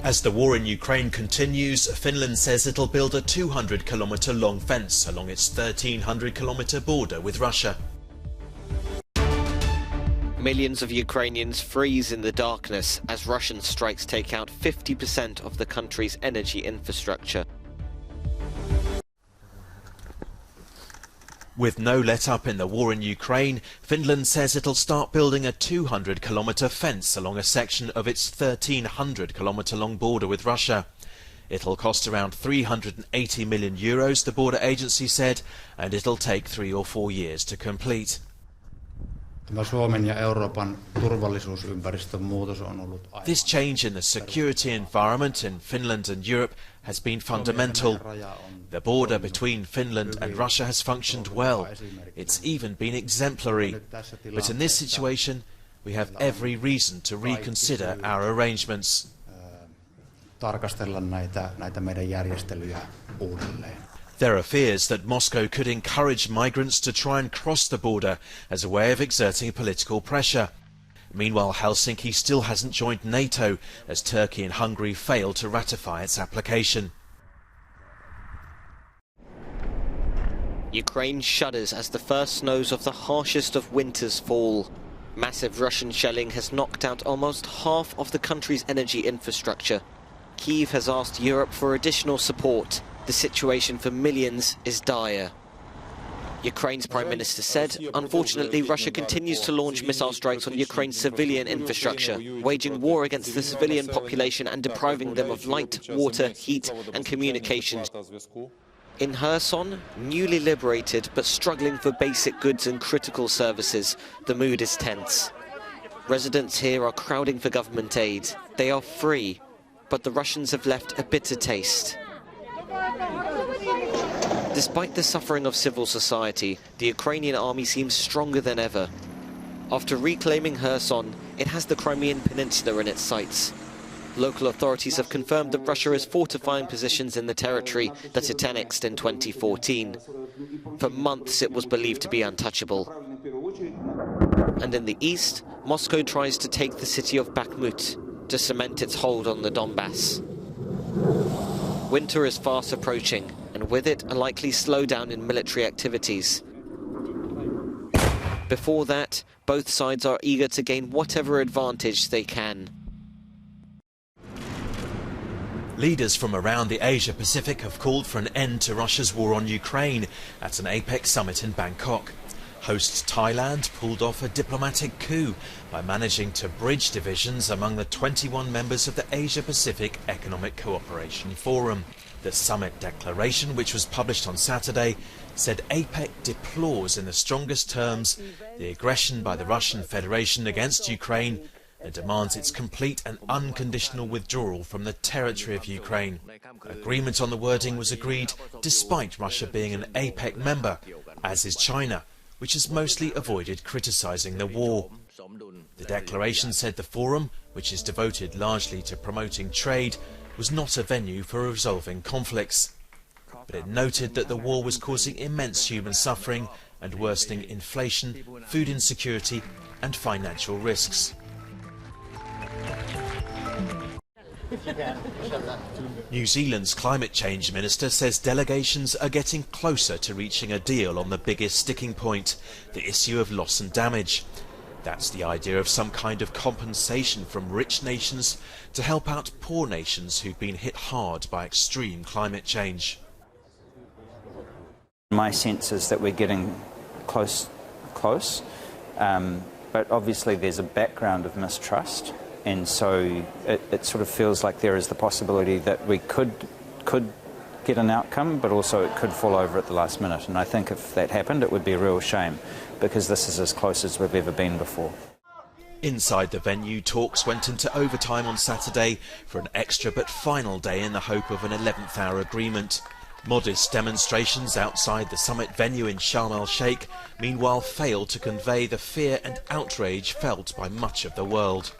As the war in Ukraine continues, Finland says it'll build a 200-kilometre long fence along its 1,300-kilometre border with Russia. Millions of Ukrainians freeze in the darkness as Russian strikes take out 50% of the country's energy infrastructure. With no let-up in the war in Ukraine, Finland says it'll start building a 200-kilometre fence along a section of its 1,300-kilometre long border with Russia. It'll cost around €380 million, the border agency said, and it'll take 3 or 4 years to complete. This change in the security environment in Finland and Europe has been fundamental. The border between Finland and Russia has functioned well. It's even been exemplary. But in this situation, we have every reason to reconsider our arrangements. There are fears that Moscow could encourage migrants to try and cross the border as a way of exerting political pressure. Meanwhile, Helsinki still hasn't joined NATO, as Turkey and Hungary failed to ratify its application. Ukraine shudders as the first snows of the harshest of winters fall. Massive Russian shelling has knocked out almost half of the country's energy infrastructure. Kyiv has asked Europe for additional support. The situation for millions is dire. Ukraine's Prime Minister said, unfortunately, Russia continues to launch missile strikes on Ukraine's civilian infrastructure, waging war against the civilian population and depriving them of light, water, heat and communications. In Kherson, newly liberated but struggling for basic goods and critical services, the mood is tense. Residents here are crowding for government aid. They are free, but the Russians have left a bitter taste. Despite the suffering of civil society, the Ukrainian army seems stronger than ever. After reclaiming Kherson, it has the Crimean Peninsula in its sights. Local authorities have confirmed that Russia is fortifying positions in the territory that it annexed in 2014. For months it was believed to be untouchable. And in the east, Moscow tries to take the city of Bakhmut to cement its hold on the Donbass. Winter is fast approaching, and with it a likely slowdown in military activities. Before that, both sides are eager to gain whatever advantage they can. Leaders from around the Asia-Pacific have called for an end to Russia's war on Ukraine at an APEC summit in Bangkok. Host Thailand pulled off a diplomatic coup by managing to bridge divisions among the 21 members of the Asia-Pacific Economic Cooperation Forum. The summit declaration, which was published on Saturday, said APEC deplores in the strongest terms the aggression by the Russian Federation against Ukraine and demands its complete and unconditional withdrawal from the territory of Ukraine. Agreement on the wording was agreed despite Russia being an APEC member, as is China, which has mostly avoided criticising the war. The declaration said the forum, which is devoted largely to promoting trade, was not a venue for resolving conflicts. But it noted that the war was causing immense human suffering and worsening inflation, food insecurity and financial risks. New Zealand's climate change minister says delegations are getting closer to reaching a deal on the biggest sticking point, the issue of loss and damage. That's the idea of some kind of compensation from rich nations to help out poor nations who've been hit hard by extreme climate change. My sense is that we're getting close, but obviously there's a background of mistrust. And so it sort of feels like there is the possibility that we could get an outcome, but also it could fall over at the last minute. And I think if that happened, it would be a real shame, because this is as close as we've ever been before. Inside the venue, talks went into overtime on Saturday for an extra but final day in the hope of an 11th hour agreement. Modest demonstrations outside the summit venue in Sharm el-Sheikh, meanwhile, failed to convey the fear and outrage felt by much of the world.